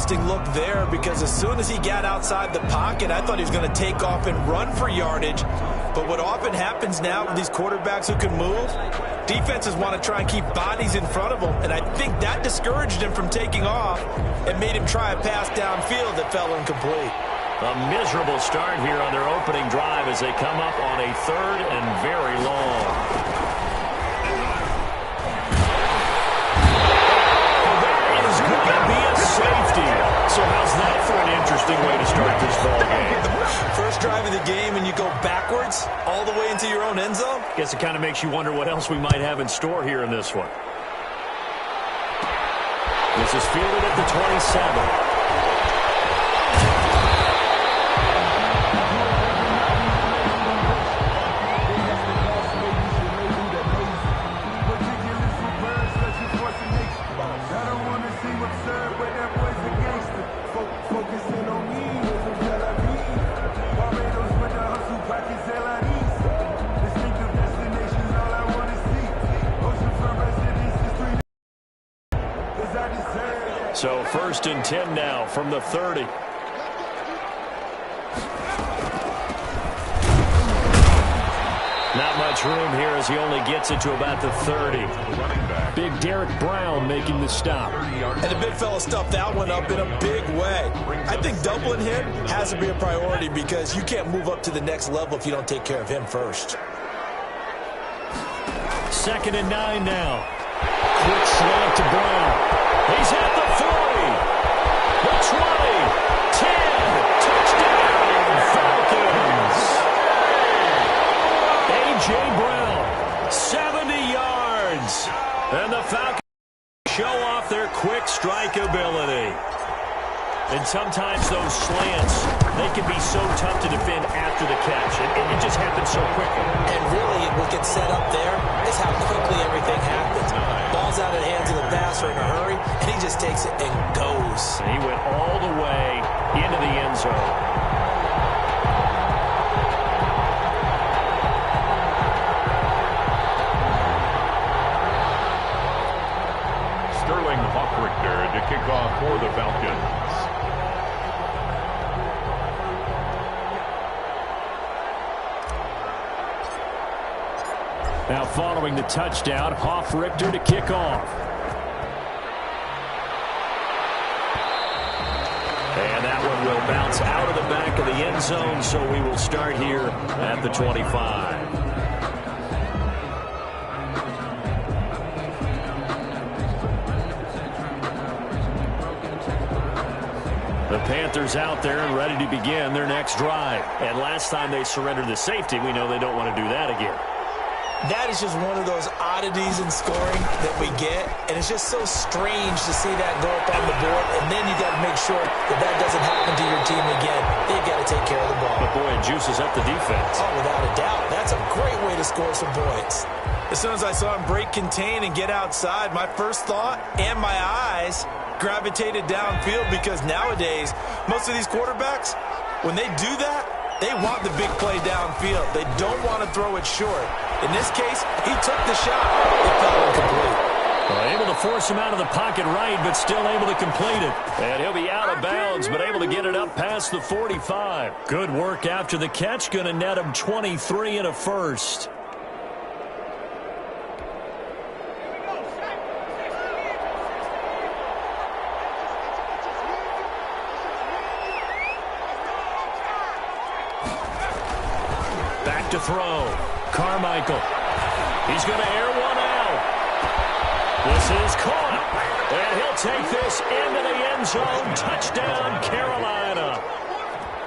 interesting look there because as soon as he got outside the pocket, I thought he was going to take off and run for yardage. But what often happens now with these quarterbacks who can move, defenses want to try and keep bodies in front of them, and I think that discouraged him from taking off and made him try a pass downfield that fell incomplete. A miserable start here on their opening drive as they come up on a 3rd and very long. That is going to be a safety. So how's that for an interesting way to start this ball game? First drive of the game and you go backwards all the way into your own end zone? Guess it kind of makes you wonder what else we might have in store here in this one. This is fielded at the 27. So 1st and 10 now from the 30. Not much room here as he only gets it to about the 30. Big Derek Brown making the stop. And the big fella stuffed that one up in a big way. I think doubling him has to be a priority because you can't move up to the next level if you don't take care of him first. 2nd and 9 now. Quick slant to Brown. He's at the 40, the 20, 10, touchdown, Falcons. A.J. Brown, 70 yards. And the Falcons show off their quick strike ability. And sometimes those slants, they can be so tough to defend after the catch. It just happens so quickly. And really, what gets set up there is how quickly everything happens. Ball's out of the hands of the passer in a hurry, and he just takes it and goes. And he went all the way into the end zone. Sterling Hawk-Richter to kick off for the Falcons. Now following the touchdown, Hofrichter to kick off. And that one will bounce out of the back of the end zone, so we will start here at the 25. The Panthers out there and ready to begin their next drive. And last time they surrendered the safety, we know they don't want to do that again. That is just one of those oddities in scoring that we get, and it's just so strange to see that go up on the board, and then you got to make sure that that doesn't happen to your team again. They've got to take care of the ball. But boy, it juices up the defense. Oh, without a doubt. That's a great way to score some points. As soon as I saw him break contain and get outside, my first thought and my eyes gravitated downfield because nowadays, most of these quarterbacks, when they do that, they want the big play downfield. They don't want to throw it short. In this case, he took the shot. It fell incomplete. Well, able to force him out of the pocket right, but still able to complete it. And he'll be out of bounds, but able to get it up past the 45. Good work after the catch. Going to net him 23 and a first. To throw. Carmichael. He's going to air one out. This is caught. And he'll take this into the end zone. Touchdown, Carolina.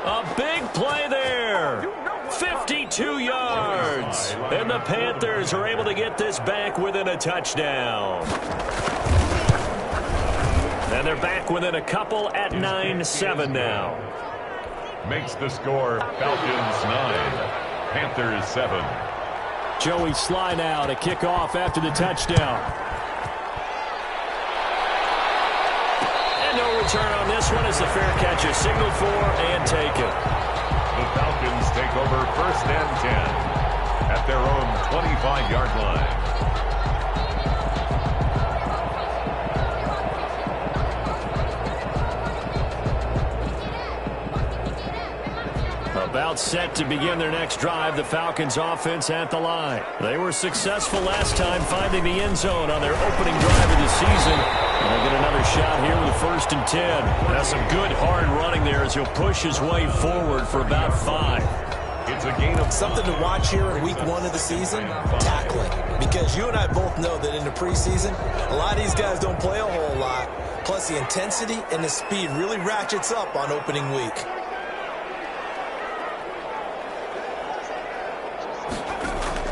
A big play there. 52 yards. And the Panthers are able to get this back within a touchdown. And they're back within a couple at 9-7 now. Makes the score Falcons 9. Panthers 7. Joey Sly now to kick off after the touchdown. And no return on this one as the fair catch is signaled for and taken. The Falcons take over 1st and 10 at their own 25-yard line. About set to begin their next drive, the Falcons offense at the line. They were successful last time finding the end zone on their opening drive of the season. They'll get another shot here with a 1st and 10. That's some good hard running there as he'll push his way forward for about 5. It's a gain of something to watch here in week 1 of the season, tackling. Because you and I both know that in the preseason, a lot of these guys don't play a whole lot. Plus the intensity and the speed really ratchets up on opening week.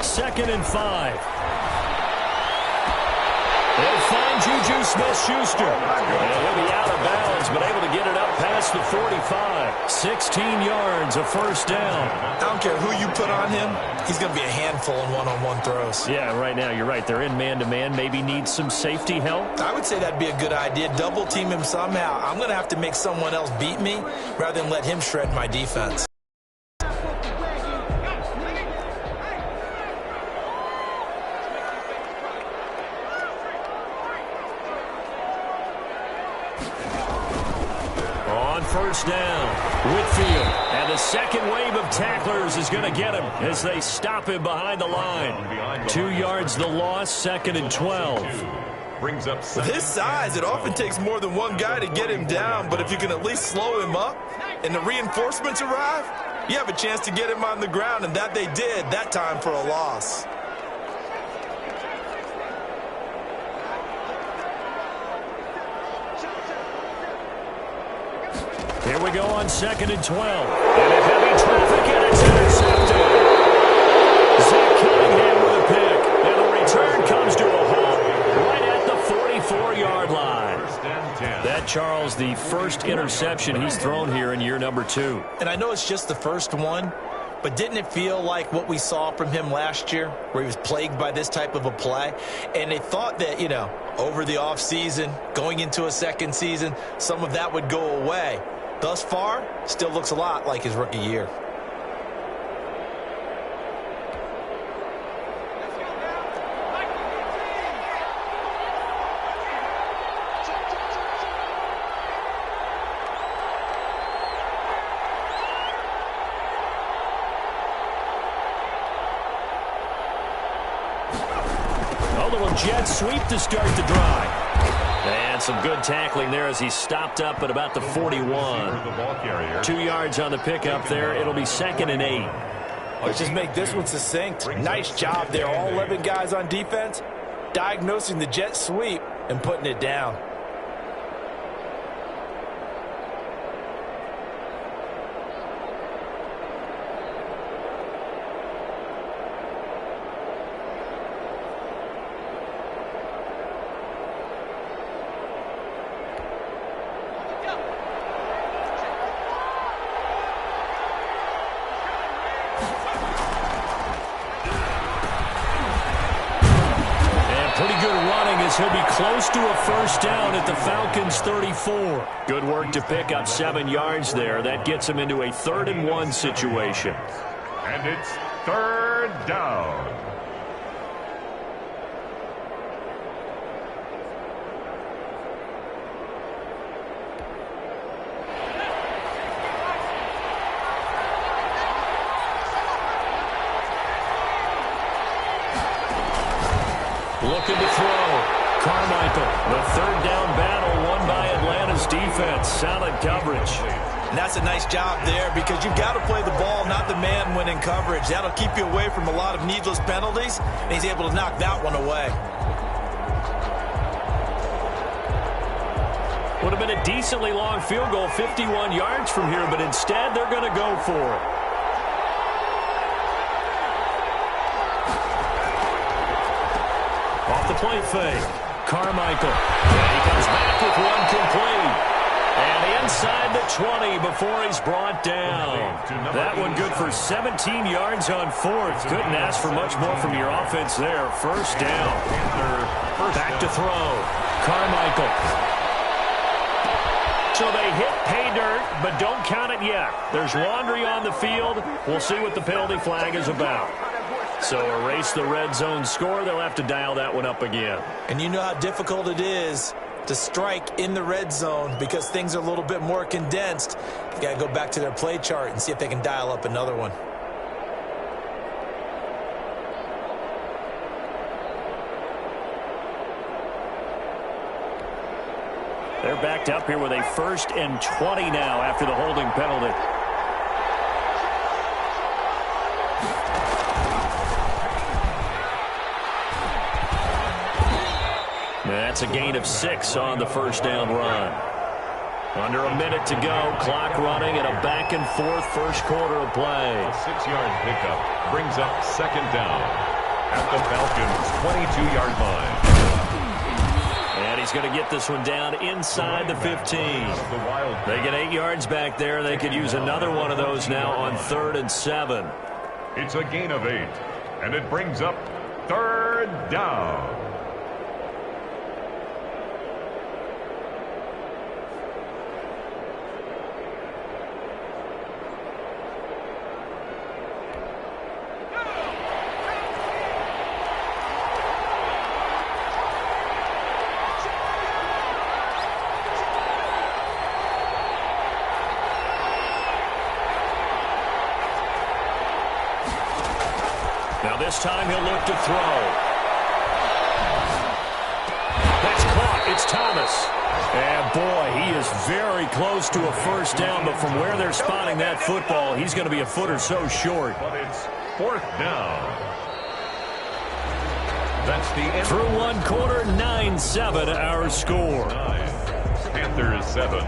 Second and 5. They'll find Juju Smith-Schuster. And he'll be out of bounds, but able to get it up past the 45. 16 yards, a 1st down. I don't care who you put on him. He's going to be a handful in one-on-one throws. Yeah, right now, you're right. They're in man-to-man. Maybe need some safety help. I would say that'd be a good idea. Double team him somehow. I'm going to have to make someone else beat me rather than let him shred my defense. On 1st down, Whitfield. And the second wave of tacklers is going to get him as they stop him behind the line. 2 yards the loss, 2nd and 12. With his size, it often takes more than one guy to get him down, but if you can at least slow him up and the reinforcements arrive, you have a chance to get him on the ground, and that they did that time for a loss. Here we go on 2nd and 12. And a heavy traffic, and it's intercepted. Zach Cunningham with a pick. And the return comes to a halt right at the 44-yard line. That, Charles, the first interception he's thrown here in year number 2. And I know it's just the first one, but didn't it feel like what we saw from him last year, where he was plagued by this type of a play? And they thought that, you know, over the offseason, going into a second season, some of that would go away. Thus far, still looks a lot like his rookie year. A little jet sweep to start the drive. And some good tackling there as he stopped up at about the 41. 2 yards on the pickup there. It'll be 2nd and 8. Let's just make this one succinct. Nice job there. All 11 guys on defense diagnosing the jet sweep and putting it down. He'll be close to a 1st down at the Falcons' 34. Good work to pick up 7 yards there. That gets him into a 3rd and 1 situation. And it's 3rd down. Looking to throw. Carmichael, the 3rd down battle won by Atlanta's defense. Solid coverage. And that's a nice job there because you've got to play the ball, not the man when in coverage. That'll keep you away from a lot of needless penalties, and he's able to knock that one away. Would have been a decently long field goal, 51 yards from here, but instead they're going to go for it. Off the play fake. Carmichael. And he comes back with one complete. And inside the 20 before he's brought down. That one good for 17 yards on 4th. Couldn't ask for much more from your offense there. 1st down. Back to throw. Carmichael. So they hit pay dirt, but don't count it yet. There's laundry on the field. We'll see what the penalty flag is about. So erase the red zone score. They'll have to dial that one up again. And you know how difficult it is to strike in the red zone because things are a little bit more condensed. You got to go back to their play chart and see if they can dial up another one. They're backed up here with a 1st and 20 now after the holding penalty. That's a gain of 6 on the first down run. Under a minute to go, clock running, and a back-and-forth first quarter of play. A 6-yard pickup brings up 2nd down at the Falcons' 22-yard line. And he's going to get this one down inside the 15. They get 8 yards back there. They could use another one of those now on 3rd and 7. It's a gain of 8, and it brings up 3rd down. This time he'll look to throw. That's caught. It's Thomas. And boy, he is very close to a first down, but from where they're spotting that football, he's going to be a foot or so short. But it's 4th down. That's the end. Through one quarter, 9-7 our score. Panthers 7.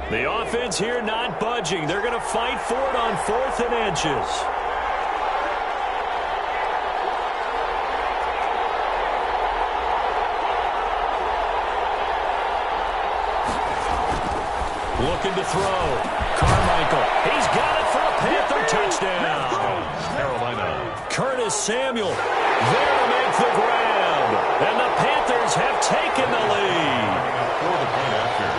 The offense here not budging. They're going to fight for it on 4th and inches. Looking to throw. Carmichael. He's got it for a Panther touchdown. Carolina. Curtis Samuel there to make the grab. And the Panthers have taken the lead. For the point after.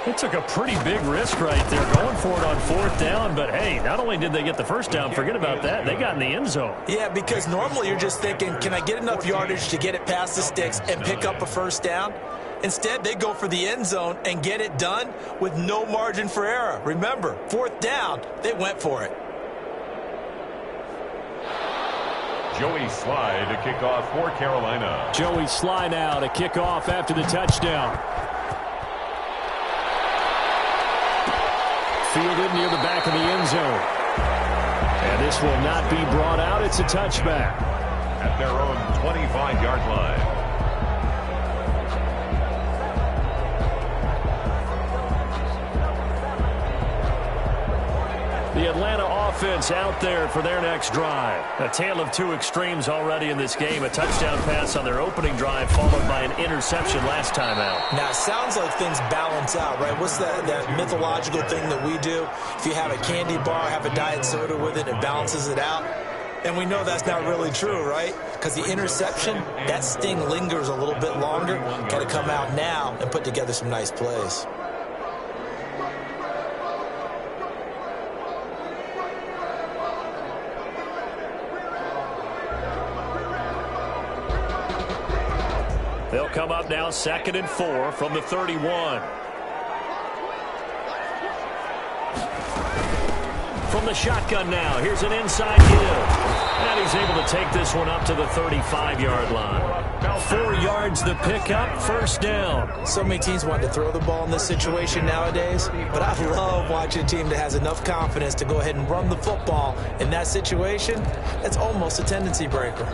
They took a pretty big risk right there going for it on 4th down, but hey, not only did they get the first down, forget about that, they got in the end zone. Yeah, because normally you're just thinking, can I get enough yardage to get it past the sticks and pick up a first down? Instead, they go for the end zone and get it done with no margin for error. Remember, 4th down, they went for it. Joey Slye to kick off for Carolina. Joey Slye now to kick off after the touchdown. Fielded near the back of the end zone. And this will not be brought out. It's a touchback. At their own 25-yard line. The Atlanta offense out there for their next drive. A tale of two extremes already in this game. A touchdown pass on their opening drive followed by an interception last time out. Now, it sounds like things balance out, right? What's that mythological thing that we do? If you have a candy bar, have a diet soda with it, it balances it out. And we know that's not really true, right? Because the interception, that sting lingers a little bit longer. Got to come out now and put together some nice plays. They'll come up now 2nd and 4 from the 31. From the shotgun now, here's an inside give. And he's able to take this one up to the 35-yard line. 4 yards the pickup, first down. So many teams want to throw the ball in this situation nowadays, but I love watching a team that has enough confidence to go ahead and run the football. In that situation, that's almost a tendency breaker.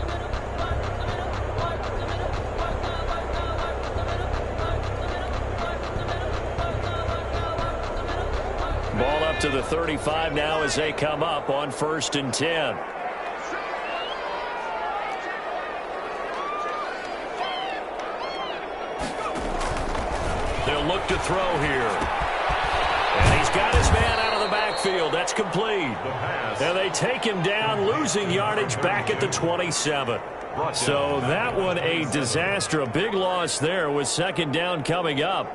Ball up to the 35 now as they come up on 1st and 10. throw here. And he's got his man out of the backfield. That's complete. And they take him down, losing yardage back at the 27. So that one a disaster. A big loss there with second down coming up.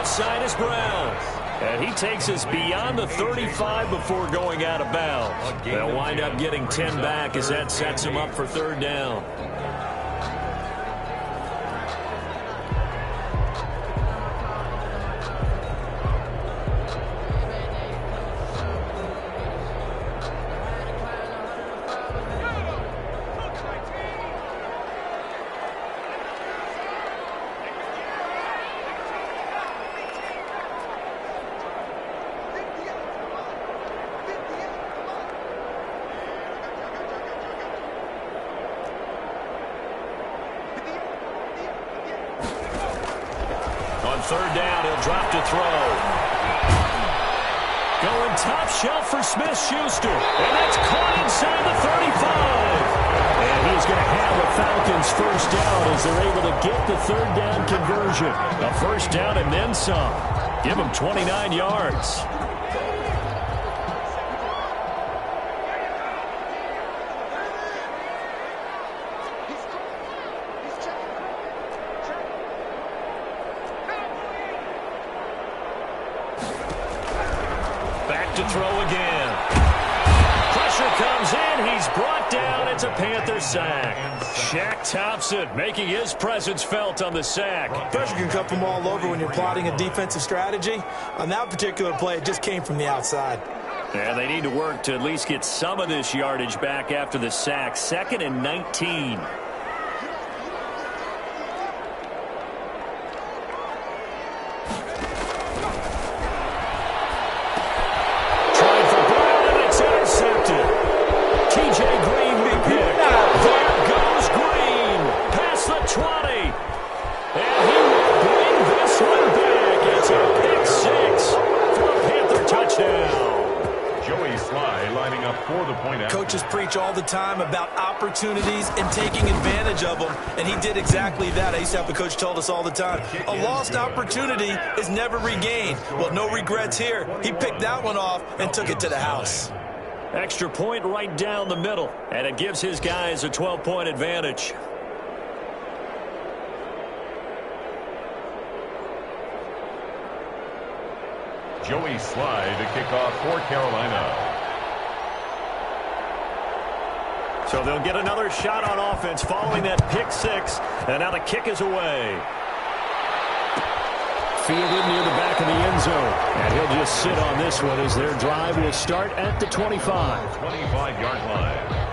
Side is Brown. And he takes us beyond the 35 before going out of bounds. They'll wind up getting 10 back as that sets him up for third down. Third down, he'll drop to throw. Going top shelf for Smith-Schuster. And that's caught inside the 35. And he's going to have the Falcons first down as they're able to get the third down conversion. A first down and then some. Give him 29 yards. To throw again. Pressure comes in. He's brought down. It's a Panther sack. Shaq Thompson making his presence felt on the sack. Pressure can come from all over when you're plotting a defensive strategy. On that particular play, it just came from the outside. And they need to work to at least get some of this yardage back after the sack. 2nd and 19. Coaches preach all the time about opportunities and taking advantage of them, and he did exactly that. I used to have a coach told us all the time, a lost opportunity is never regained. Well, no regrets here. He picked that one off and took it to the house. Extra point right down the middle, and it gives his guys a 12-point advantage. Joey Sly to kick off for Carolina. So they'll get another shot on offense following that pick six. And now the kick is away. Fielded near the back of the end zone. And he'll just sit on this one as their drive will start at the 25. 25-yard line.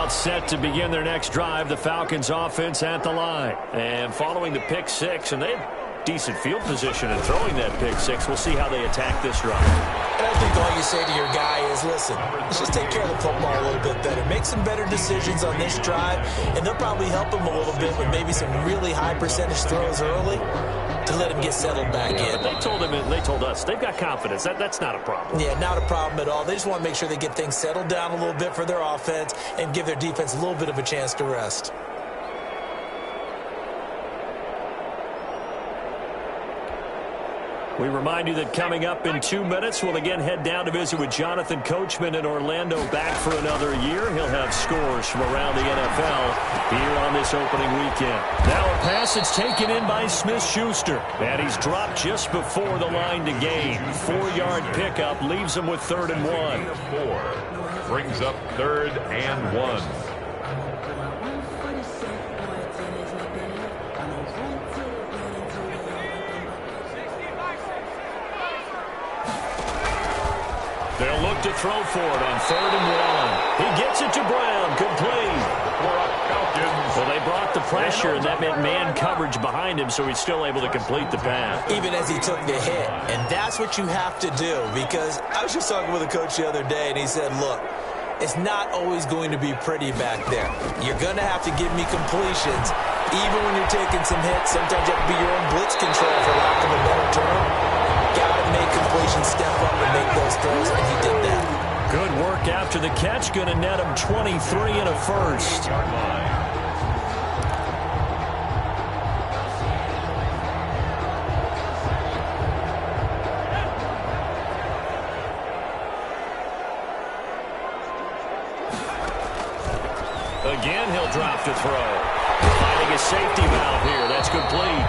Set to begin their next drive, the Falcons offense at the line. And following the pick six, and they have decent field position in throwing that pick six. We'll see how they attack this drive. And I think all you say to your guy is, listen, let's just take care of the football a little bit better. Make some better decisions on this drive, and they'll probably help him a little bit with maybe some really high percentage throws early to let him get settled back in. They told him, and they told us, they've got confidence. That's not a problem. Yeah, not a problem at all. They just want to make sure they get things settled down a little bit for their offense and give their defense a little bit of a chance to rest. We remind you that coming up in 2 minutes, we'll again head down to visit with Jonathan Coachman in Orlando, back for another year. He'll have scores from around the NFL here on this opening weekend. Now a pass that's taken in by Smith-Schuster, and he's dropped just before the line to gain. 4-yard pickup leaves him with 3rd and 1. 4 brings up 3rd and 1. They'll look to throw for it on 3rd and 1. He gets it to Brown, complete. For a Falcons. Well, they brought the pressure, and that meant man coverage behind him, so he's still able to complete the pass. Even as he took the hit. And that's what you have to do, because I was just talking with a coach the other day, and he said, look, it's not always going to be pretty back there. You're going to have to give me completions. Even when you're taking some hits, sometimes you have to be your own blitz control, for lack of a better term. Got to make completions, step up and make those throws, and he did that. Good work after the catch. Going to net him 23 and a first. Again, he'll drop to throw. Finding a safety valve here. That's complete.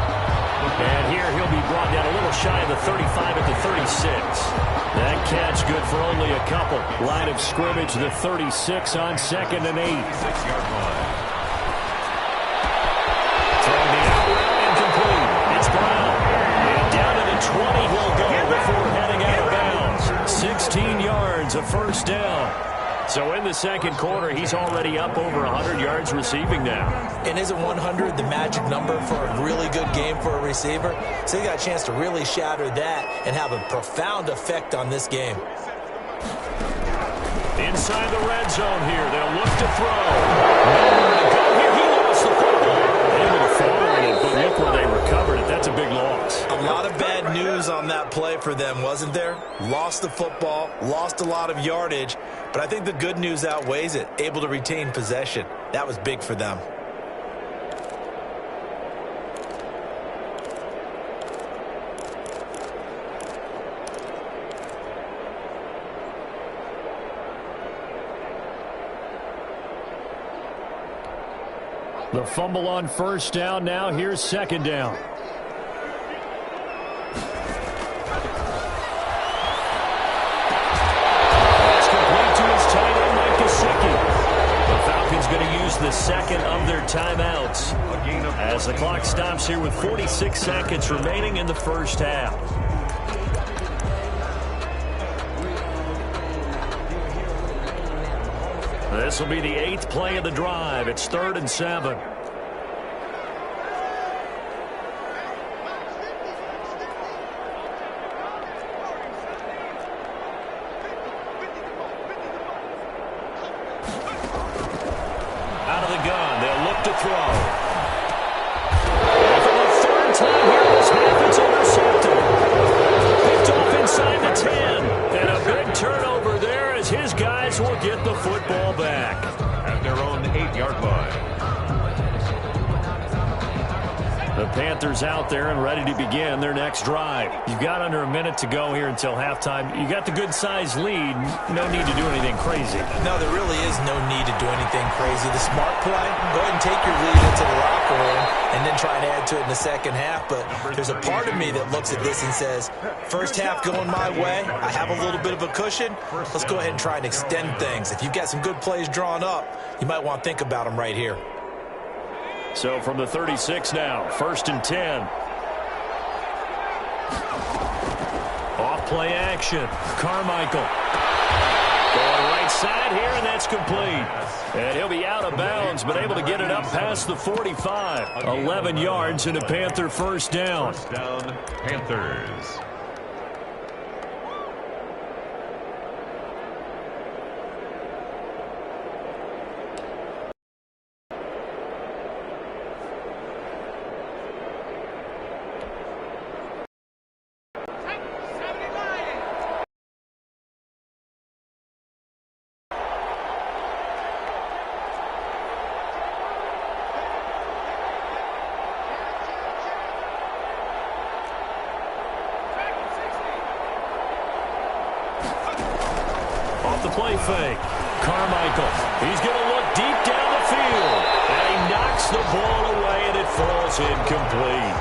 And here he'll be brought down a little shy of the 35 at the 36. That catch good for only a couple. Line of scrimmage, the 36 on 2nd and 8. 6-yard line. Throwing the out route incomplete. It's Brown. And down to the 20 he'll go before heading out of bounds. 16 yards, a first down. So in the second quarter, he's already up over 100 yards receiving now. And isn't 100 the magic number for a really good game for a receiver? So he got a chance to really shatter that and have a profound effect on this game. Inside the red zone here, they'll look to throw. Nowhere to go here, he lost the football. Able to follow it, but look where they recovered it. That's a big loss. A lot of bad news on that play for them, wasn't there? Lost the football, lost a lot of yardage, but I think the good news outweighs it. Able to retain possession. That was big for them. The fumble on first down. Now here's second down. That's complete to his tight end, Mike Gesicki. The Falcons going to use the second of their timeouts as the clock stops here with 46 seconds remaining in the first half. This will be the 8th play of the drive. It's 3rd and 7. Out of the gun, they'll look to throw. And for the 3rd time here in this half, it's intercepted. Picked off inside the 10. And a big turnover there as his guys will get the football back. At their own 8-yard line. The Panthers out there and ready to begin their next drive. You've got under a minute to go here until halftime. You got the good-sized lead. No need to do anything crazy. No, there really is no need to do anything crazy. The smart play, go ahead and take your lead into the locker room and then try and add to it in the second half. But there's a part of me that looks at this and says, first half going my way, I have a little bit of a cushion. Let's go ahead and try and extend things. If you've got some good plays drawn up, you might want to think about them right here. So from the 36 now, 1st and 10. Off play action. Carmichael. Going right side here, and that's complete. And he'll be out of bounds, but able to get it up past the 45. 11 yards and a Panther first down. First down, Panthers. Play fake. Carmichael. He's going to look deep down the field. And he knocks the ball away, and it falls incomplete.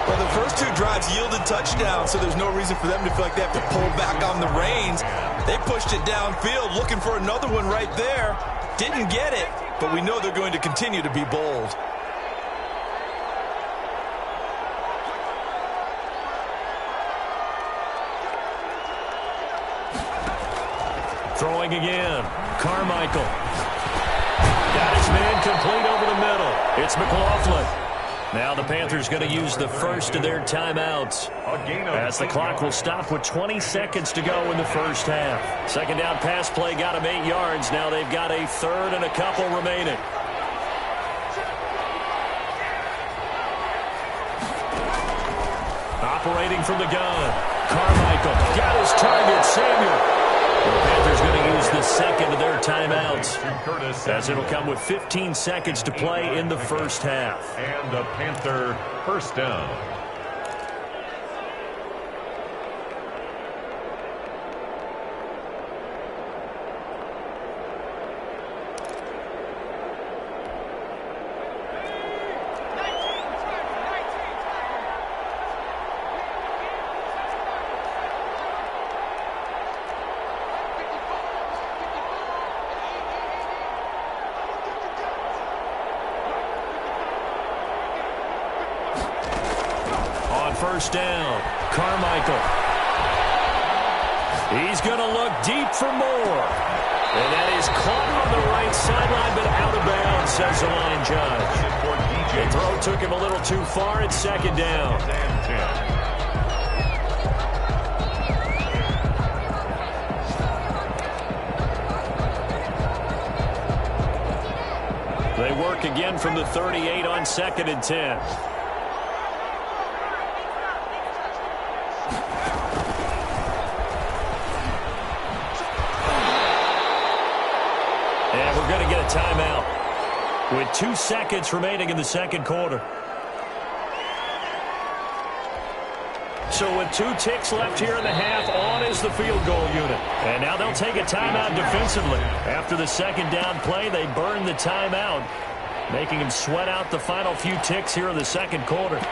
Well, the first 2 drives yielded touchdowns, so there's no reason for them to feel like they have to pull back on the reins. They pushed it downfield, looking for another one right there. Didn't get it, but we know they're going to continue to be bold. Throwing again. Carmichael. Got his man complete over the middle. It's McLaughlin. Now the Panthers going to use the first of their timeouts, as the clock will stop with 20 seconds to go in the first half. Second down pass play got them 8 yards. Now they've got a third and a couple remaining. Operating from the gun, Carmichael got his target, Samuel. The Panthers going to use the second of their timeouts, as it'll come with 15 seconds to play in the first half. And a Panther first down. First down, Carmichael. He's going to look deep for more. And that is caught on the right sideline, but out of bounds, says the line judge. The throw took him a little too far. It's second down. They work again from the 38 on 2nd and 10. Going to get a timeout with 2 seconds remaining in the second quarter. So with 2 ticks left here in the half, on is the field goal unit. And now they'll take a timeout defensively. After the second down play, they burn the timeout, making them sweat out the final few ticks here in the second quarter.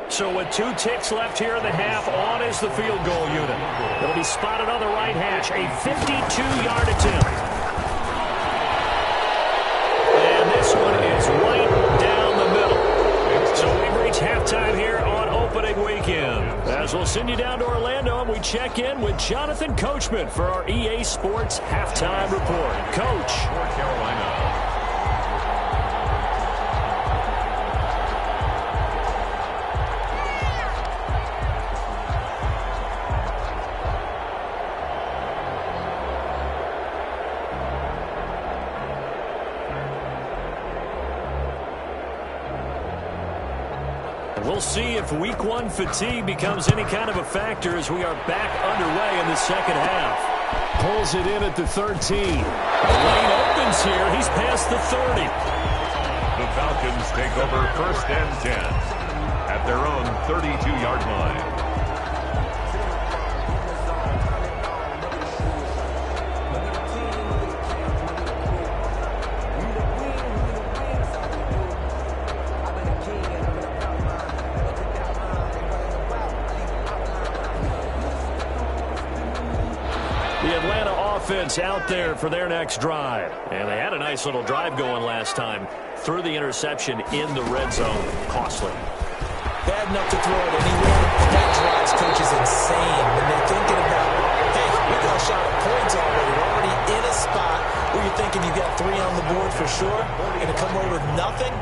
So with 2 ticks left here in the half, on is the field goal unit. It'll be spotted on the right hash, a 52-yard attempt. And this one is right down the middle. So we've reached halftime here on opening weekend. As we'll send you down to Orlando, and we check in with Jonathan Coachman for our EA Sports Halftime Report. Coach. For Carolina. We'll see if week 1 fatigue becomes any kind of a factor as we are back underway in the second half. Pulls it in at the 13. The lane opens here. He's past the 30. The Falcons take over 1st and 10 at their own 32-yard line. Offense out there for their next drive. And they had a nice little drive going last time. Threw the interception in the red zone. Costly. Bad enough to throw it anywhere. That drives coaches insane when they're thinking about, hey, we got a shot at points already. We're already in a spot where you're thinking you got 3 on the board for sure. Going to come away with nothing.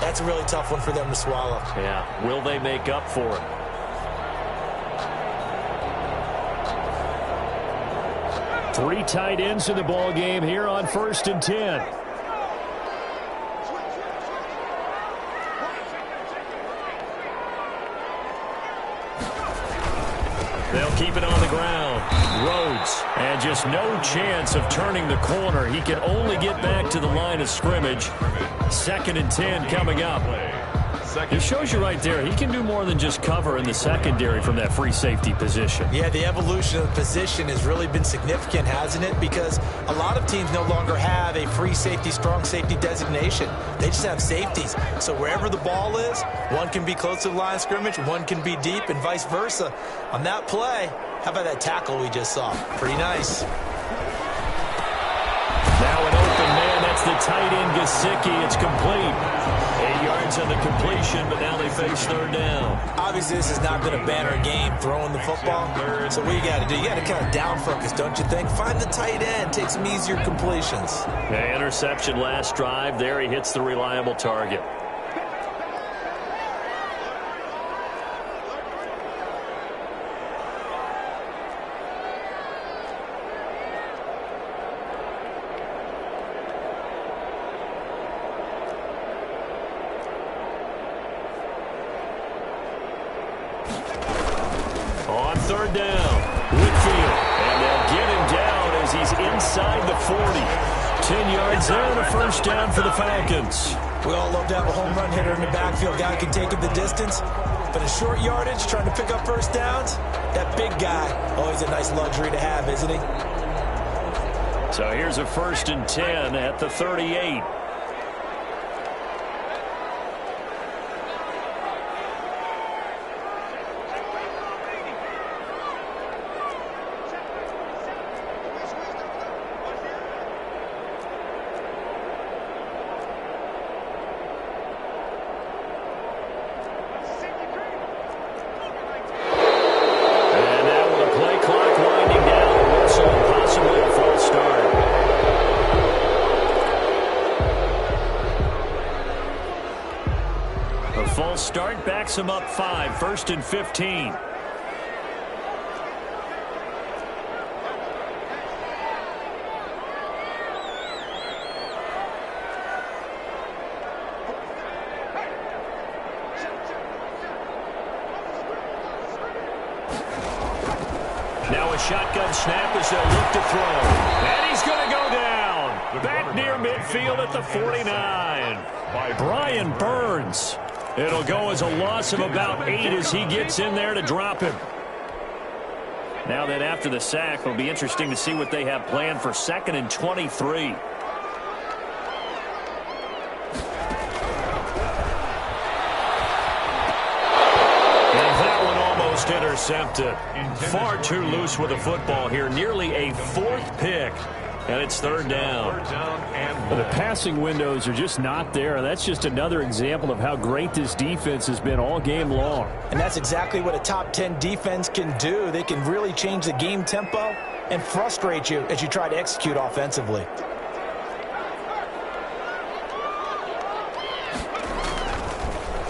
That's a really tough one for them to swallow. Yeah. Will they make up for it? Three tight ends in the ball game here on 1st and 10. They'll keep it on the ground. Rhodes, and just no chance of turning the corner. He can only get back to the line of scrimmage. 2nd and 10 coming up. It shows you right there, he can do more than just cover in the secondary from that free safety position. Yeah, the evolution of the position has really been significant, hasn't it? Because a lot of teams no longer have a free safety, strong safety designation. They just have safeties. So wherever the ball is, one can be close to the line of scrimmage, one can be deep, and vice versa. On that play, how about that tackle we just saw? Pretty nice. Now an open man, that's the tight end Gesicki. It's complete. 8 yards on the completion, but now they face third down. Obviously, this has not been a banner game throwing the football. So what you got to do, you got to kind of down focus, don't you think? Find the tight end, take some easier completions. Okay, interception last drive. There he hits the reliable target. On third down, Whitfield, and they'll get him down as he's inside the 40. 10 yards there and a first down for the Falcons. We all love to have a home run hitter in the backfield. Guy can take it the distance. But in short yardage, trying to pick up first downs, that big guy, always a nice luxury to have, isn't he? So here's a 1st and 10 at the 38. Start backs him up 5, 1st and 15. Now a shotgun snap as they'll look to throw. And he's going to go down. Back near midfield at the 49. Brian Burns. It'll go as a loss of about 8 as he gets in there to drop him. Now that after the sack, it'll be interesting to see what they have planned for 2nd and 23. And that one almost intercepted. Far too loose with the football here. Nearly a 4th pick. And it's third down. Well, the passing windows are just not there. That's just another example of how great this defense has been all game long. And that's exactly what a top 10 defense can do. They can really change the game tempo and frustrate you as you try to execute offensively.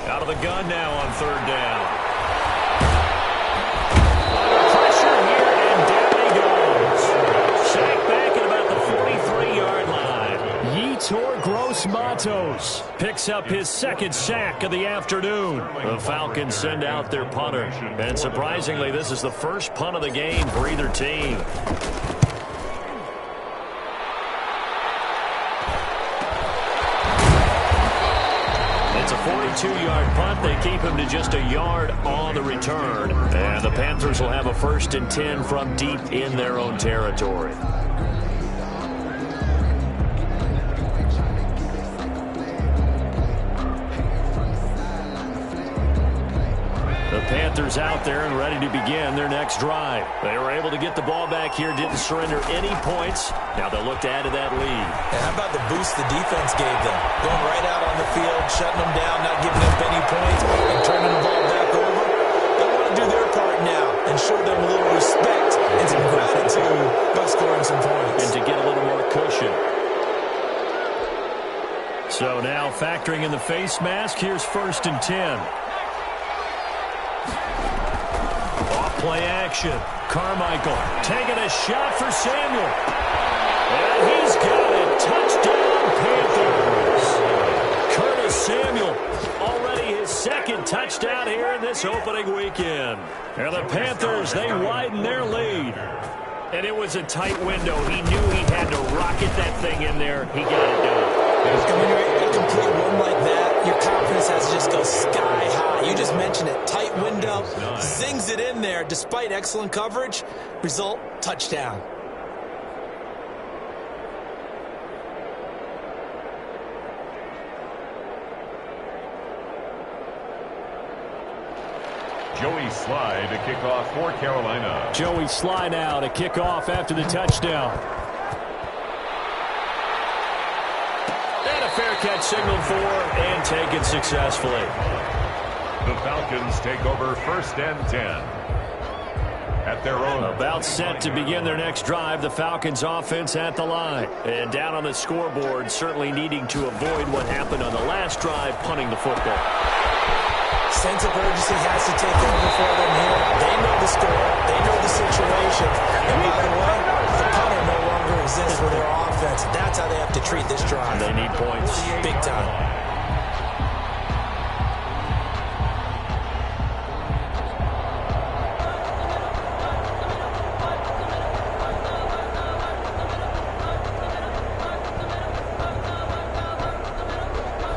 Out of the gun now on third down. Gross Matos picks up his 2nd sack of the afternoon. The Falcons send out their punter. And surprisingly, this is the first punt of the game for either team. It's a 42-yard punt. They keep him to just a yard on the return. And the Panthers will have a 1st and 10 from deep in their own territory. Panthers out there and ready to begin their next drive. They were able to get the ball back here, didn't surrender any points. Now they'll look to add to that lead. And how about the boost the defense gave them? Going right out on the field, shutting them down, not giving up any points, and turning the ball back over. They want to do their part now and show them a little respect and some gratitude by scoring some points. And to get a little more cushion. So now factoring in the face mask, here's 1st and 10. Play action. Carmichael taking a shot for Samuel. And he's got it. Touchdown, Panthers. Curtis Samuel, already his 2nd touchdown here in this opening weekend. And the Panthers, they widen their lead. And it was a tight window. He knew he had to rocket that thing in there. He got it done. When you're a complete one like that, your confidence has to just go sky high. You just mentioned it. Tight window, zings it in there despite excellent coverage. Result, touchdown. Joey Sly to kick off for Carolina. Joey Sly now to kick off after the touchdown. And a fair Wildcat signaled for and taken successfully. The Falcons take over 1st and 10. At their own. About set to begin their next drive, the Falcons offense at the line. And down on the scoreboard, certainly needing to avoid what happened on the last drive, punting the football. Sense of urgency has to take over for them here. They know the score. They know the situation. And by the way, the punter no longer exists for their offense. That's how they have to treat this drive. They need points. Big time.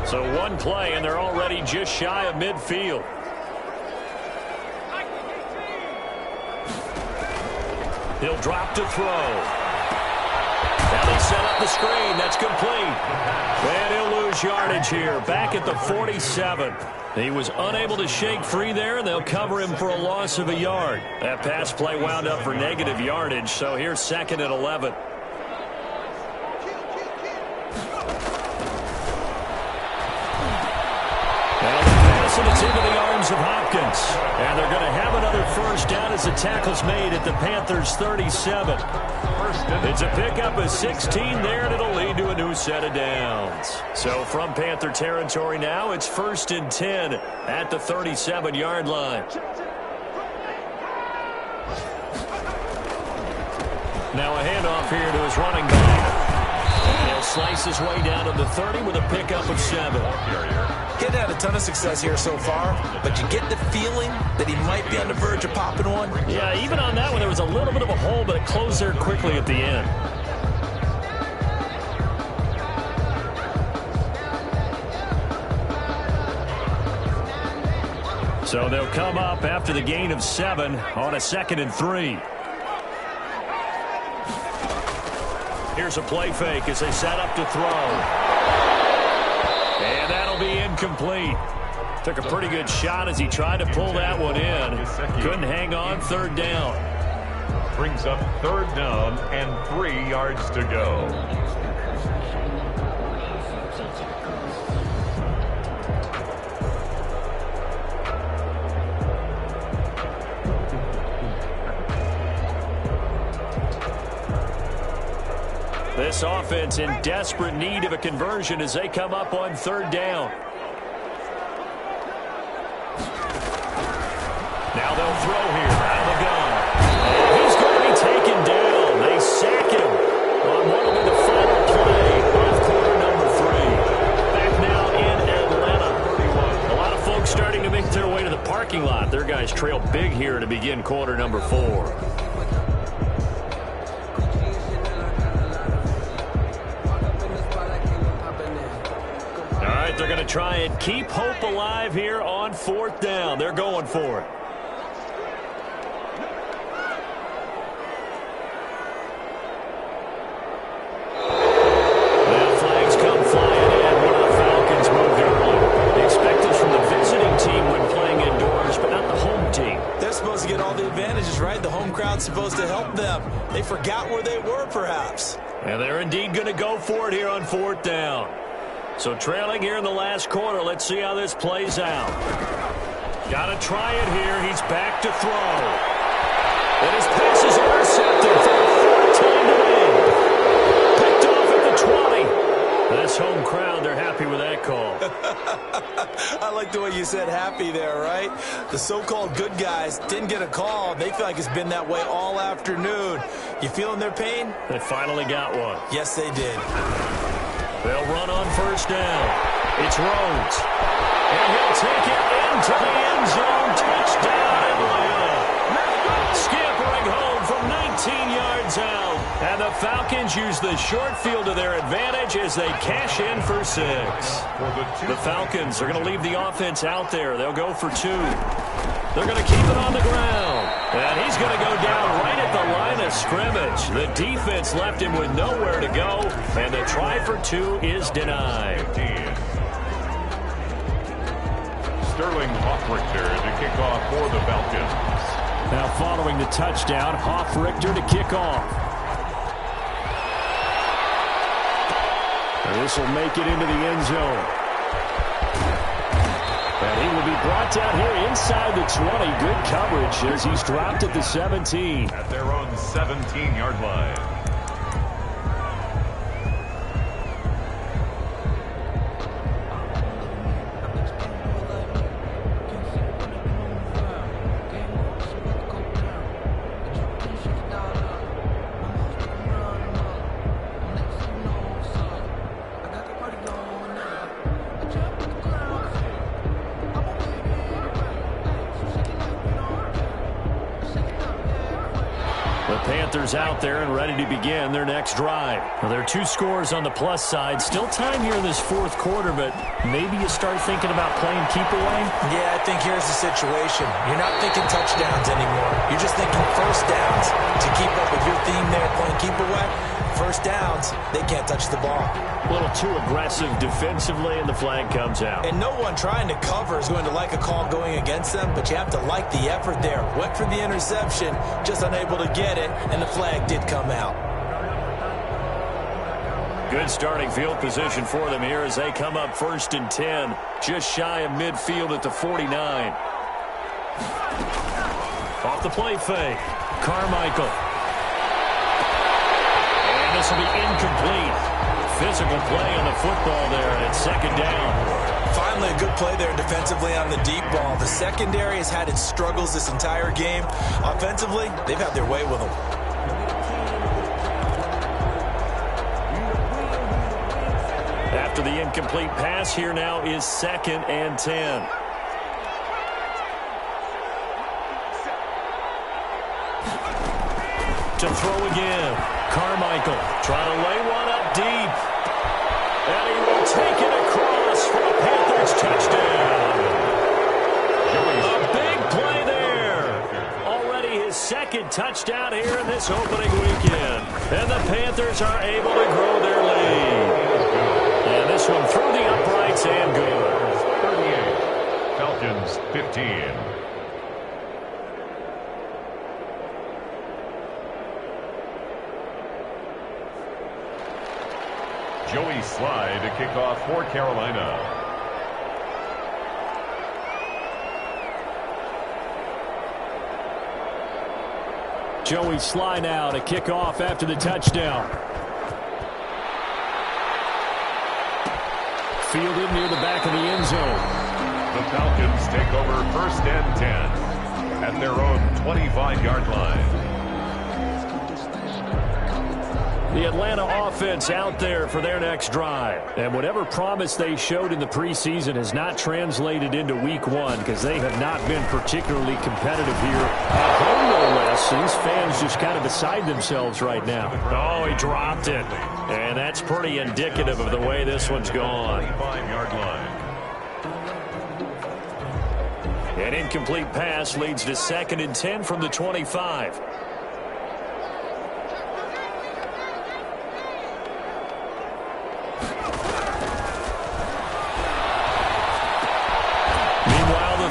So one play, and they're already just shy of midfield. He'll drop to throw. Now they set up the screen. That's complete. And he'll lose yardage here. Back at the 47. He was unable to shake free there, and they'll cover him for a loss of a yard. That pass play wound up for negative yardage, so here's 2nd and 11. And it's into the arms of Hopkins. And they're going to have another first down as the tackle's made at the Panthers' 37. It's a pickup of 16 there, and it'll lead to a new set of downs. So from Panther territory now, it's 1st and 10 at the 37-yard line. Now a handoff here to his running back. And he'll slice his way down to the 30 with a pickup of 7. Getting had a ton of success here so far, but you get the feeling that he might be on the verge of popping one. Yeah, even on that one, there was a little bit of a hole, but it closed there quickly at the end. So they'll come up after the gain of 7 on a 2nd and 3. Here's a play fake as they set up to throw. And that'll be incomplete. Took a pretty good shot as he tried to pull that one in. Couldn't hang on. 3rd down. Brings up 3rd down and 3 yards to go. This offense in desperate need of a conversion as they come up on 3rd down. Now they'll throw here out of the gun. And he's going to be taken down. They sack him on what will be the final play of quarter number 3. Back now in Atlanta. A lot of folks starting to make their way to the parking lot. Their guys trail big here to begin quarter number 4. They're going to try and keep hope alive here on 4th down. They're going for it. Now flags come flying in. One of the Falcons moved early. They expect this from the visiting team when playing indoors, but not the home team. They're supposed to get all the advantages, right? The home crowd's supposed to help them. They forgot where they were, perhaps. And they're indeed going to go for it here on 4th down. So trailing here in the last quarter. Let's see how this plays out. Got to try it here. He's back to throw. And his pass is intercepted for a 4th win. Picked off at the 20. This home crowd, they're happy with that call. I like the way you said happy there, right? The so-called good guys didn't get a call. They feel like it's been that way all afternoon. You feeling their pain? They finally got one. Yes, they did. They'll run on 1st down. It's Rhodes. And he'll take it into the end zone. Touchdown, Atlanta. Scampering home from 19 yards out. And the Falcons use the short field to their advantage as they cash in for 6. The Falcons are going to leave the offense out there. They'll go for 2. They're going to keep it on the ground. And he's going to go down right at the line of scrimmage. The defense left him with nowhere to go. And the try for 2 is denied. Sterling Hoffrichter to kick off for the Falcons. Now following the touchdown, Hoffrichter to kick off. And this will make it into the end zone. And he will be brought down here inside the 20. Good coverage as he's dropped at the 17. At their own 17-yard line. Out there and ready to begin their next drive. Well, there are 2 scores on the plus side. Still time here in this fourth quarter, but maybe you start thinking about playing keep away? Yeah, I think here's the situation. You're not thinking touchdowns anymore. You're just thinking first downs. To keep up with your theme there, playing keep away, first downs, they can't touch the ball. A little too aggressive defensively, and the flag comes out. And no one trying to cover is going to like a call going against them, but you have to like the effort there. Went for the interception, just unable to get it, and the flag did come out. Good starting field position for them here as they come up 1st and 10, just shy of midfield at the 49. Off the play fake, Carmichael. And this will be incomplete. Physical play on the football there, and it's 2nd down. Finally, a good play there defensively on the deep ball. The secondary has had its struggles this entire game. Offensively, they've had their way with them. After the incomplete pass, here now is 2nd and 10. To throw again. Carmichael trying to lay one up deep. And he will take it across for a Panthers touchdown. A big play there. Already his 2nd touchdown here in this opening weekend. And the Panthers are able to grow their lead. And this one through the uprights and good. 38. Falcons 15. Joey Slye to kick off for Carolina. Joey Slye now to kick off after the touchdown. Fielded near the back of the end zone. The Falcons take over 1st and 10 at their own 25-yard line. The Atlanta offense out there for their next drive. And whatever promise they showed in the preseason has not translated into week 1 because they have not been particularly competitive here at home, no less. These fans just kind of beside themselves right now. Oh, he dropped it. And that's pretty indicative of the way this one's gone. 25-yard line. An incomplete pass leads to 2nd and 10 from the 25.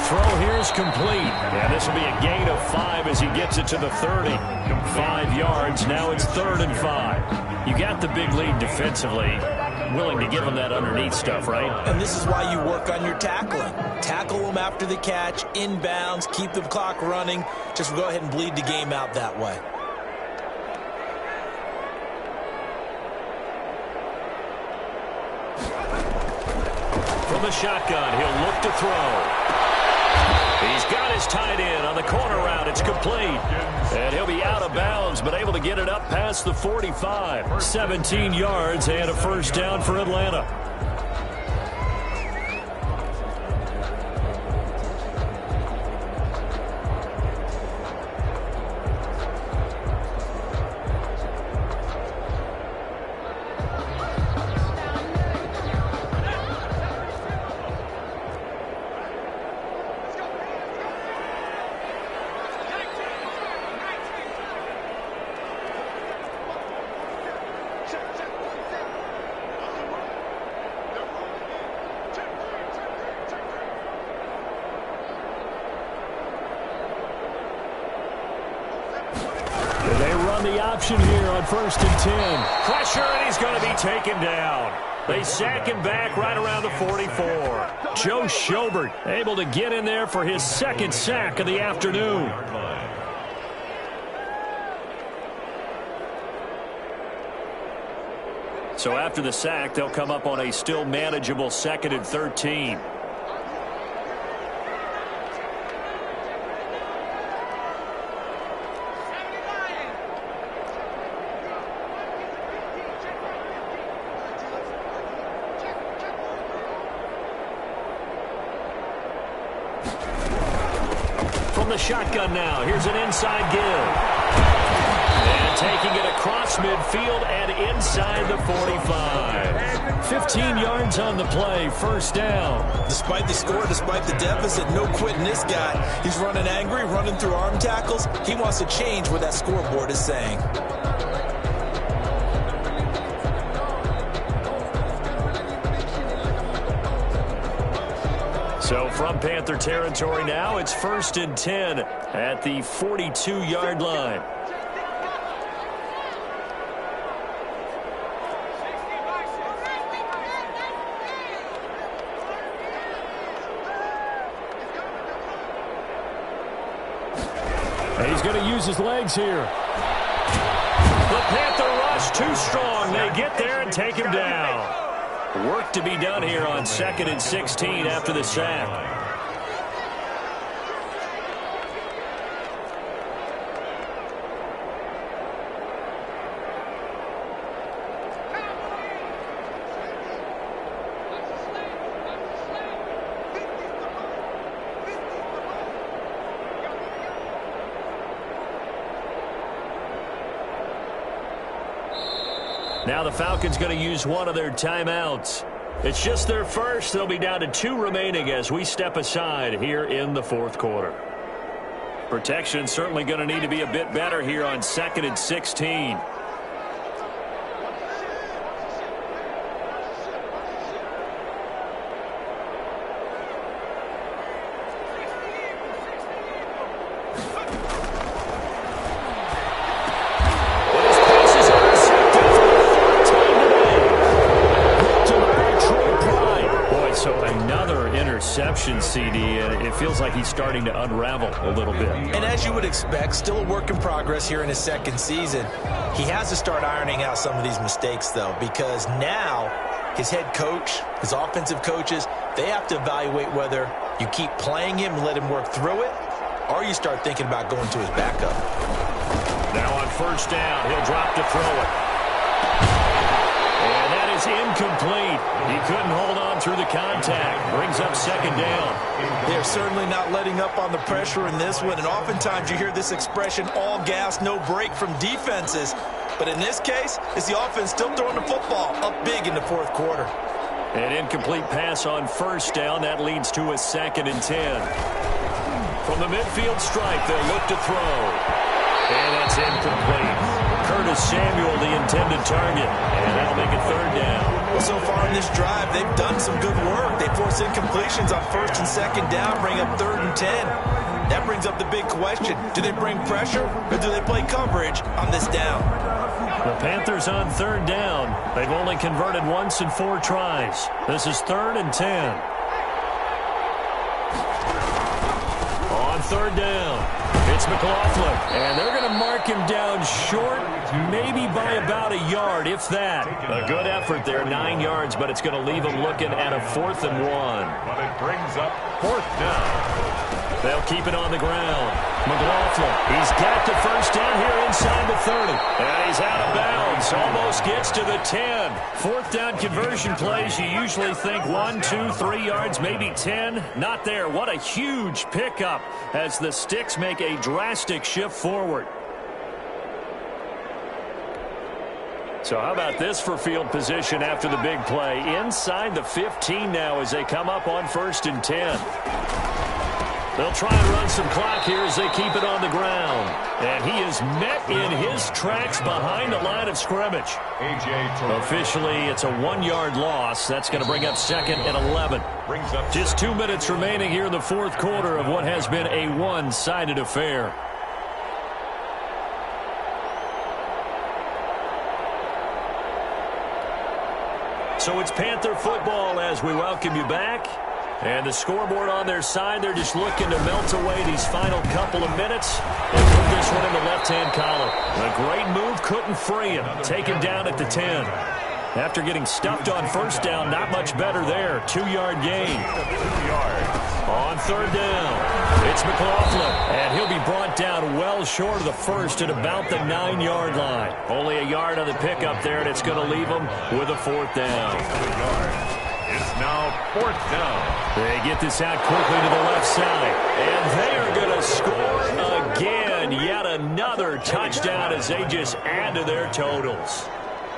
Throw here is complete. And this will be a gain of 5 as he gets it to the 30. 5 yards. Now it's 3rd and 5. You got the big lead defensively. Willing to give them that underneath stuff, right? And this is why you work on your tackling. Tackle them after the catch, inbounds, keep the clock running. Just go ahead and bleed the game out that way. From the shotgun, he'll look to throw. He's got his tight end on the corner route. It's complete. And he'll be out of bounds, but able to get it up past the 45. 17 yards and a 1st down for Atlanta. The option here on 1st and 10. Pressure, and he's going to be taken down. They sack him back right around the 44. Joe Schobert able to get in there for his second sack of the afternoon. So after the sack, they'll come up on a still manageable 2nd and 13. From the shotgun now, here's an inside give. And taking it across midfield and inside the 45. 15 yards on the play, first down. Despite the score, despite the deficit, no quitting this guy. He's running angry, running through arm tackles. He wants to change what that scoreboard is saying. So from Panther territory now, it's 1st and 10 at the 42-yard line. And he's going to use his legs here. The Panther rush too strong. They get there and take him down. Work to be done here on 2nd and 16 after the sack. Now the Falcons going to use one of their timeouts. It's just their first. They'll be down to 2 remaining as we step aside here in the 4th quarter. Protection certainly going to need to be a bit better here on 2nd and 16. CD, and it feels like he's starting to unravel a little bit. And as you would expect, still a work in progress here in his 2nd season. He has to start ironing out some of these mistakes, though, because now his head coach, his offensive coaches, they have to evaluate whether you keep playing him and let him work through it, or you start thinking about going to his backup. Now on 1st down, he'll drop to throw it. And that is incomplete. He couldn't hold on through the contact. Brings up 2nd down. They're certainly not letting up on the pressure in this one. And oftentimes you hear this expression, all gas, no break from defenses. But in this case, it's the offense still throwing the football up big in the 4th quarter. An incomplete pass on 1st down. That leads to a 2nd and 10. From the midfield stripe, they'll look to throw. And that's incomplete. Curtis Samuel, the intended target. And that'll make it 3rd down. Well, so far in this drive, they've done some good work. They force incompletions on 1st and 2nd down, bring up 3rd and 10. That brings up the big question. Do they bring pressure or do they play coverage on this down? The Panthers on 3rd down. They've only converted once in 4 tries. This is 3rd and 10. On 3rd down. It's McLaughlin, and they're going to mark him down short, maybe by about a yard, if that. A good effort there, 9 yards, but it's going to leave him looking at a 4th and 1. But it brings up 4th down. They'll keep it on the ground. McLaughlin, he's got to 1st down here inside the 30. And he's out of bounds, almost gets to the 10. 4th down conversion plays, you usually think 1, 2, 3 yards, maybe 10. Not there. What a huge pickup as the Sticks make a drastic shift forward. So how about this for field position after the big play? Inside the 15 now as they come up on 1st and 10. They'll try and run some clock here as they keep it on the ground. And he is met in his tracks behind the line of scrimmage. Officially, it's a 1-yard loss. That's going to bring up 2nd and 11. Just 2 minutes remaining here in the 4th quarter of what has been a one-sided affair. So it's Panther football as we welcome you back. And the scoreboard on their side, they're just looking to melt away these final couple of minutes and put this one in the left-hand column. A great move, couldn't free him. Taken down at the 10. After getting stuffed on first down, not much better there. 2-yard gain. 2 yards. On third down, it's McLaughlin, and he'll be brought down well short of the first at about the 9-yard line. Only a yard on the pickup there, and it's going to leave him with a 4th down. It's now 4th down. They get this out quickly to the left side, and they are going to score again. Yet another touchdown as they just add to their totals.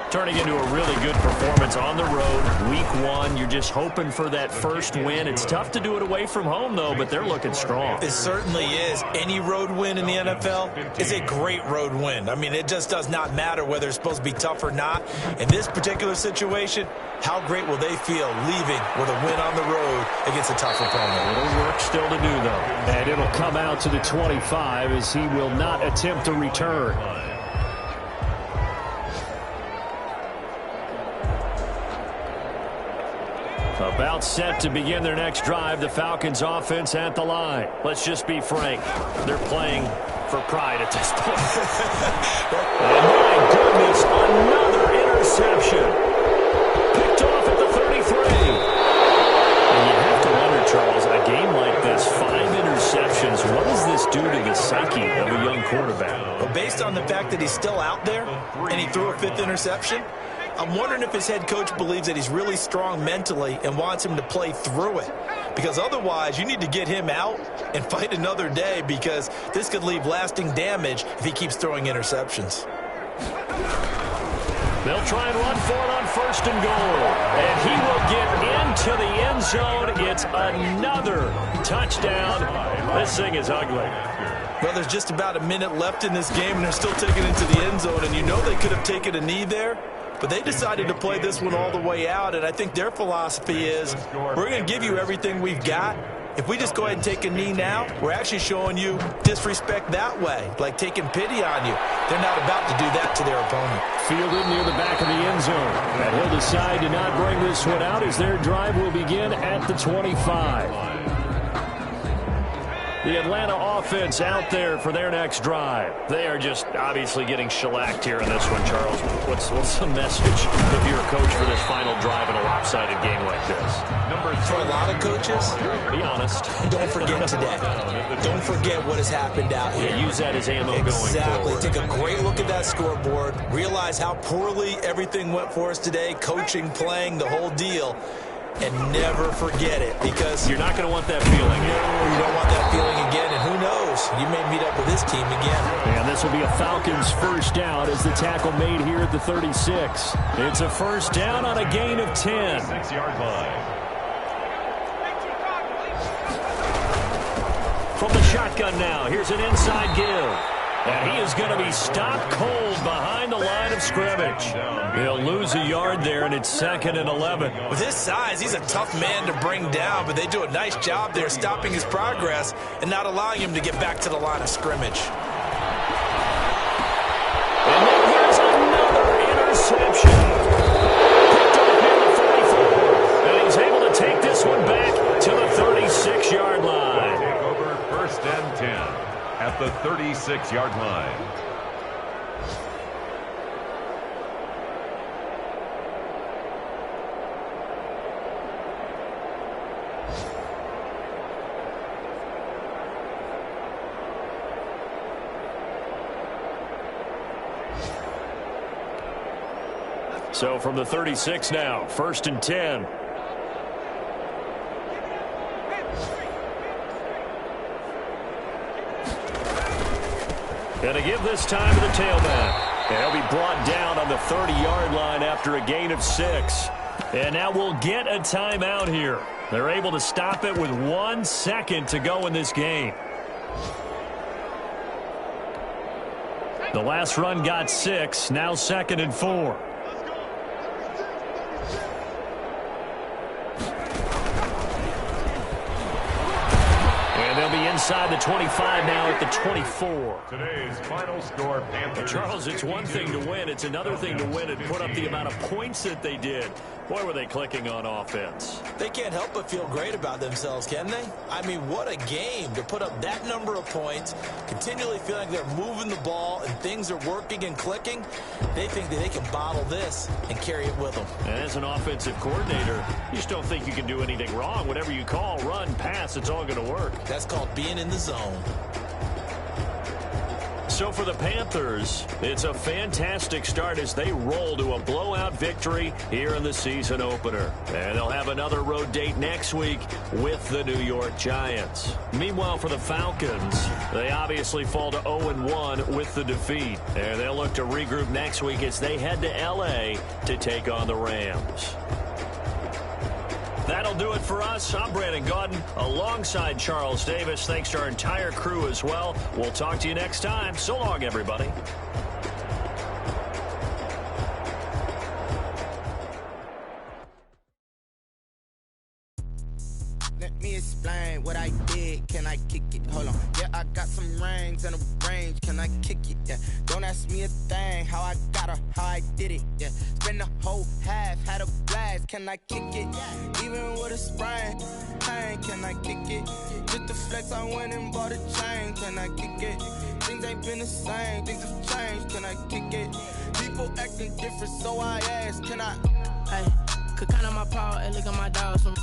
Turning into a really good performance on the road. Week 1, you're just hoping for that first win. It's tough to do it away from home, though, but they're looking strong. It certainly is. Any road win in the NFL is a great road win. I mean, it just does not matter whether it's supposed to be tough or not. In this particular situation, how great will they feel leaving with a win on the road against a tough opponent? A little work still to do, though. And it'll come out to the 25 as he will not attempt to return. About set to begin their next drive, the Falcons offense at the line. Let's just be frank. They're playing for pride at this point. And my goodness, another interception. Picked off at the 33. And you have to wonder, Charles, a game like this, 5 interceptions, what does this do to the psyche of a young quarterback? Well, based on the fact that he's still out there and he threw a 5th interception, I'm wondering if his head coach believes that he's really strong mentally and wants him to play through it. Because otherwise, you need to get him out and fight another day, because this could leave lasting damage if he keeps throwing interceptions. They'll try and run for it on 1st and goal. And he will get into the end zone. It's another touchdown. This thing is ugly. Well, there's just about a minute left in this game, and they're still taking it into the end zone. And you know they could have taken a knee there, but they decided to play this one all the way out. And I think their philosophy is, we're going to give you everything we've got. If we just go ahead and take a knee now, we're actually showing you disrespect that way, like taking pity on you. They're not about to do that to their opponent. Fielded near the back of the end zone. And he'll decide to not bring this one out as their drive will begin at the 25. The Atlanta offense out there for their next drive. They are just obviously getting shellacked here in this one, Charles. What's the message if you're a coach for this final drive in a lopsided game like this? For a lot of coaches, be honest. Don't forget today. Don't forget what has happened out here. Yeah, use that as ammo going forward. Exactly. Take a great look at that scoreboard. Realize how poorly everything went for us today. Coaching, playing, the whole deal. And never forget it, because you're not going to want that feeling. No, you don't want that feeling again. And who knows? You may meet up with this team again. And this will be a Falcons first down as the tackle made here at the 36. It's a first down on a gain of 10. 6-yard line. From the shotgun now, here's an inside give. And he is going to be stopped cold behind the line of scrimmage. He'll lose a yard there, and it's 2nd and 11. With his size, he's a tough man to bring down, but they do a nice job there stopping his progress and not allowing him to get back to the line of scrimmage. And then here's another interception. Picked up near the 44. And he's able to take this one back to the 36-yard line. Take over 1st and 10. At the 36-yard line. So from the 36 now, 1st and 10. Going to give this time to the tailback. And he'll be brought down on the 30-yard line after a gain of 6. And now we'll get a timeout here. They're able to stop it with 1 second to go in this game. The last run got 6, now 2nd and 4. And And they'll be inside the 25 now at the 24. Today's final score, Panthers. Charles, it's one thing to win. It's another thing to win and put up the amount of points that they did. Boy, were they clicking on offense. They can't help but feel great about themselves, can they? I mean, what a game to put up that number of points, continually feeling like they're moving the ball and things are working and clicking. They think that they can bottle this and carry it with them. And as an offensive coordinator, you just don't think you can do anything wrong. Whatever you call, run, pass, it's all going to work. That's called being in the zone. So for the Panthers, it's a fantastic start as they roll to a blowout victory here in the season opener. And they'll have another road date next week with the New York Giants. Meanwhile, for the Falcons, they obviously fall to 0-1 with the defeat. And they'll look to regroup next week as they head to L.A. to take on the Rams. That'll do it for us. I'm Brandon Gaudin alongside Charles Davis. Thanks to our entire crew as well. We'll talk to you next time. So long, everybody. Let me explain what I did. Can I kick it? Hold on. Yeah, I got some rings and a range. Can I kick it? Yeah. Don't ask me a thing. How I got her, how I did it. Yeah. Spend the whole half, had a blast. Can I kick it? Even with a sprain, pain. Can I kick it? Just the flex, I went and bought a chain. Can I kick it? Things ain't been the same. Things have changed. Can I kick it? People acting different, so I ask. Can I? Hey, could count on my power and look at my dogs from.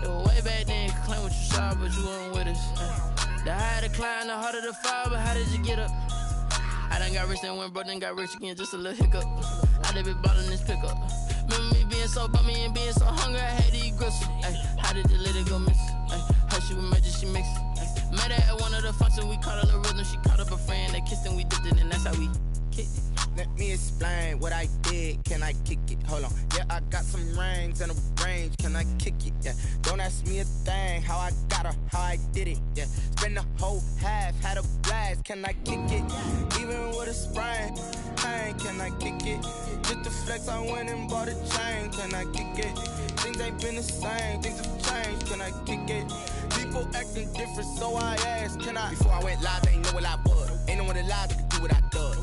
It was way back then, could claim what you saw, but you weren't with us. The higher the climb, the harder the fall, but how did you get up? I done got rich and went broke, then got rich again, just a little hiccup. I done been bottling this pickup. Remember me being so bummy and being so hungry, I had to eat gristle. Ay, how did the lady go miss? Her she was magic, she mixed. Met her at one of the functions, we caught a little rhythm. She caught up a friend, they kissed and we dipped it, and that's how we kicked it. Let me explain what I did. Can I kick it? Hold on. Yeah, I got some rings and a range. Can I kick it? Yeah. Don't ask me a thing. How I got her, how I did it. Yeah. Spend the whole half, had a blast. Can I kick it? Even with a sprain, pain. Can I kick it? Just the flex, I went and bought a chain. Can I kick it? Things ain't been the same. Things have changed. Can I kick it? People acting different, so I asked. Can I? Before I went live, they ain't know what I was. Ain't no one alive that could do what I does.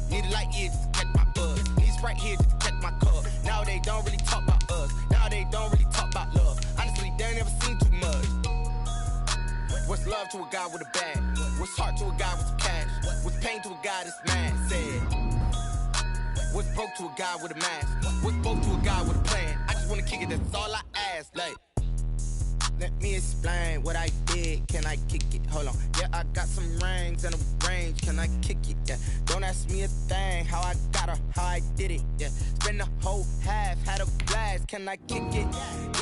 Need a light here just to catch my buzz. Need Sprite here just to catch my cup. Now they don't really talk about us. Now they don't really talk about love. Honestly, they ain't never seen too much. What's love to a guy with a bag? What's heart to a guy with some cash? What's pain to a guy that's mad? Said. What's broke to a guy with a mask? What's broke to a guy with a plan? I just wanna kick it, that's all I ask. Like, let me explain what I did. Can I kick it? Hold on. Yeah, I got some rings and a range. Can I kick it? Yeah. Don't ask me a thing. How I got her, how I did it. Yeah. Spend the whole half, had a blast. Can I kick it?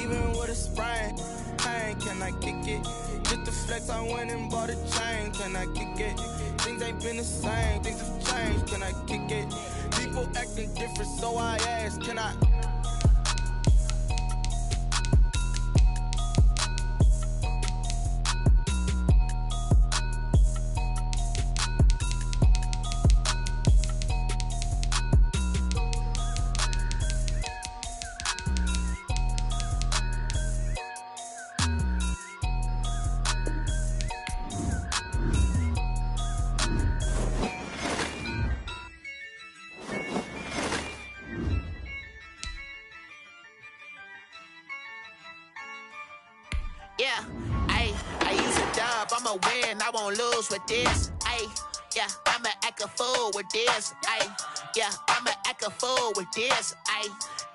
Even with a sprain, pain. Can I kick it? Just the flex, I went and bought a chain. Can I kick it? Things ain't been the same. Things have changed. Can I kick it? People acting different, so I ask. Can I? Yeah, I use a dub, I'ma win, I won't lose with this. Yeah, I'ma act a fool with this. Yeah, I'ma act a fool with this.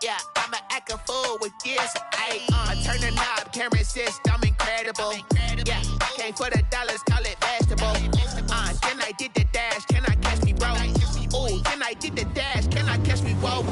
Yeah, I'ma act a fool with this. I turn the knob, can't resist, I'm incredible. Yeah, came for the dollars, call it vegetable. Then I did the dash, can I catch me, bro? Ooh, then I did the dash, can I catch me, whoa?